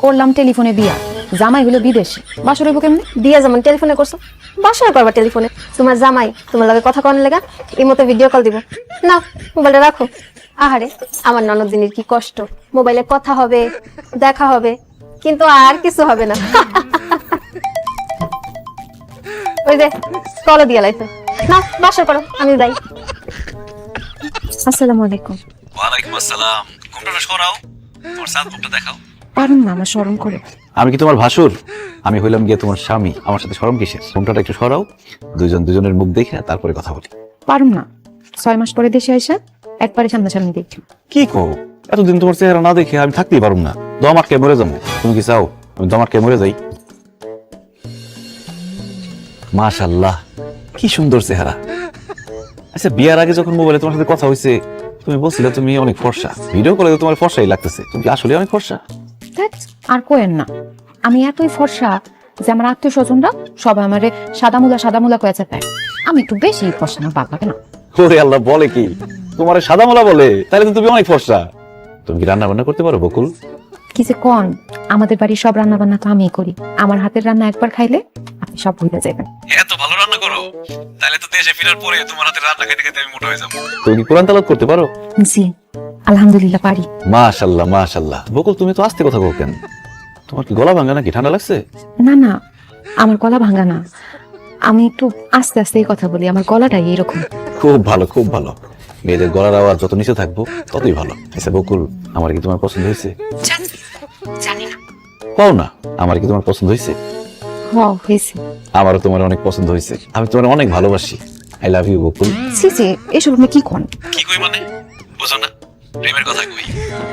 করলাম টেলিফোনে বিয়া, জামাই হলো বিদেশে, বাসর হইব কেমনে? বিয়া যেমন টেলিফোনে করছো, বাসায় করবা টেলিফোনে। তোমার জামাই তোমার লগে কথা কন লেগা এই মতো ভিডিও কল দিব না, মোবাইলটা রাখো। আহারে আমার ননদিনীর কি কষ্ট, মোবাইলে কথা হবে, দেখা হবে, কিন্তু আর কিছু হবে না। ওই যে কল দিয়া লাইছে না, বাসা করো, আমি যাই। আসসালামু আলাইকুম। ওয়ালাইকুম আসসালাম। ঘুমটা সরাও, তোমার সাত মুখটা দেখাও। পারুন না, আমার শরম করে। আমি কি তোমার ভাসুর? আমি হইলাম গিয়ে তোমার স্বামী, আমার সাথে শরম কিসের? ঘুমটাটা একটু সরাও, দুজন দুজনের মুখ দেখে তারপরে কথা বলি। পারুন না, 6 মাস পরে দেশে আইসা একবারে সামনাসামনি দেখি। কি কো, এতদিন তোমার চেহারা না দেখে আমি থাকতেই পারুম না, দম আটকে মরে যাবো। তুমি কি চাও আমি দম আটকে মরে যাই? মাশাআল্লাহ, কি সুন্দর চেহারা। আচ্ছা, বিয়ার আগে যখন মোবাইলে তোমার সাথে কথা হয়েছে, তুমি বলছিলে তুমি অনেক ফর্সা, ভিডিও কলে তো তোমার ফর্সাই লাগতেছে। তুমি কি আসলে অনেক ফর্সা? আর কোয়েন না, আমি এতই ফর্সা যে আমার আত্মীয় স্বজনরা সবাই আমারে সাদা মুলা কয়েছে তাই। আমি একটু বেশি ফর্সা না, বাদ লাগে না। ওরে আল্লাহ, বলে কি তোমার সাদা মোলা বলে? তাহলে তো তুমি অনেক ফর্সা। তুমি কি রান্না বান্না করতে পারো বকুল? কি যে কন, আমাদের বাড়ির সব রান্না বান্না তো আমিই করি। আমার হাতের রান্না একবার খাইলে আপনি সব ভুলে যাবেন। এত ভালো রান্না করো, তাহলে তো দেশে ফেরার পরে তোমার হাতে রান্না খেতে খেতে আমি মোটা হয়ে যাবো। তুমি কি কোরআন তেলাওয়াত করতে পারো? জি আলহামদুলিল্লাহ পারি। মাশাআল্লাহ মাশাআল্লাহ। বকুল, তুমি তো আস্তে কথা বল কেন? তোমার কি গলা ভাঙা নাকি? ঠান্ডা লাগছে? না না, আমার গলা ভাঙা না, আমি একটু আস্তে আস্তেই কথা বলি, আমার গলাটাই এরকম। খুব ভালো খুব ভালো। মেয়েদের গলার আওয়াজ যত নিচে থাকবো ততই ভালো। আচ্ছা বকুল, আমার কি তোমার পছন্দ হয়েছে? জানি না। কও না, আমার কি তোমার পছন্দ হয়েছে? হয়েছে। আমারও তোমার অনেক পছন্দ হয়েছে। আমি তোমার অনেক ভালোবাসি। আই লাভ ইউ বকুল। ছি ছি, এসব আপনি কি কন? কি কই মানে? বুঝো না, প্রেমের কথা কই,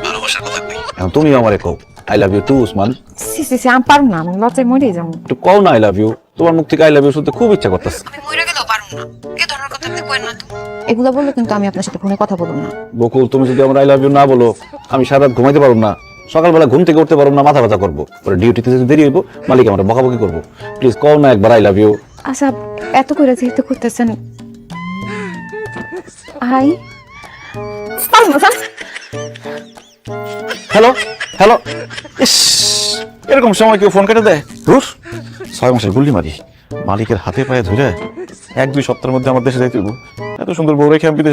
ভালোবাসার কথা কই। এখন তুমিও আমারে কও I love you too Usman. ছি ছি ছি, আমি পারুম না, আমি লজ্জায় মরে যাবো। একটু কও না আই লাভ ইউ। তোমার মুখ থেকে আই লাভ ইউ শুনতে খুব ইচ্ছা করতেছে। আমি মরে গেলেও পারুম না, এই ধরনের কথা আপনি কইন না তো। এগুলা বললে কিন্তু আমি আপনার সাথে ফোনে কথা বলবো না। বকুল, তুমি যদি আমার আই লাভ ইউ না বলো, আমি সারা রাত ঘুমাইতে পারবো না, সকালবেলা ঘুম থেকে উঠতে পারবো না, মাথা ব্যথা করবো, পরে ডিউটিতে যদি দেরি হইব মালিক আমার বকাবকি করবো। প্লিজ কও না একবার আই লাভ ইউ। আচ্ছা, এত করে যেহেতু করতেছেন, হাই। Hello hello. ইস, এরকম সময় কেউ ফোন কেটে দেয়? ধুর, 6 মাসের গুল্লি মারি, মালিকের হাতে পায়ে ধরে 1-2 সপ্তাহের মধ্যে আমার দেশে যাইতে হইব। এত সুন্দর বউ রেখে আমি বিদেশে